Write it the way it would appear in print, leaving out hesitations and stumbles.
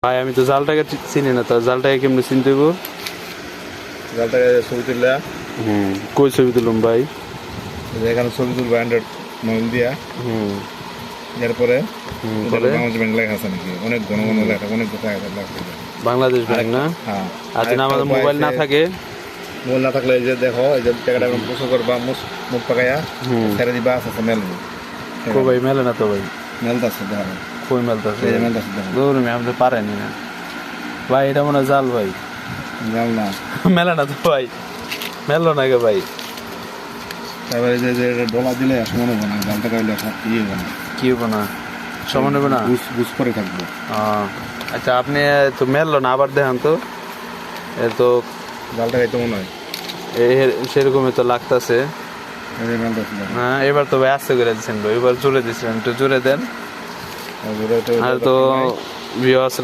ভাই আমি তো জালটাকে চিনি না, তো জালটাকে কেমনে চিনতে হইব? জালটাকে ছবি তুললে কই ছবি তুলুম ভাই? এখানে ছবি তুলবো অ্যান্ড্রয়েড মোবাইল দিয়া। এরপরে বাংলাদেশ ব্যাংক লেখা আছে নাকি, অনেক ঘন ঘন লেখা, অনেক লেখা। বাংলাদেশ ব্যাংক না? হ্যাঁ। আর যদি আমাদের মোবাইল না থাকে? মোবাইল না থাকলে এই যে দেখো, এই যে টাকাটা পুষো করবা, মুখ পাকাইয়া ছেড়ে দিবা, আস্তে মেলবো। কো ভাই মেলে না তো ভাই। মেলতাছে দেখো, কই মেলতাছে? এই যে মেলতাছে দেখো। দৌড় আমি আপনি পারেনি না ভাই, এটা মনে হয় জাল ভাই। জাল না মেলে না তো ভাই, মেললো না কে ভাই? তারপরে যে যে ডলা দিলে সমান হবে না, জালটা কাইলে ইয়ে হবে না। কি হবো না? সমান হবে না, বুঝ করে থাকবো। আচ্ছা আপনি তো মেললো না, আবার দেখেন তো। এ তো জালটা খাইতে মনে হয় সেরকমই তো লাগতেছে। হ্যাঁ এবার তো ভাই আস্তে করে দিচ্ছেন ভাই, এবার জোরে দিচ্ছেন, একটু জোরে দেন। আর তো ভিউয়ার্স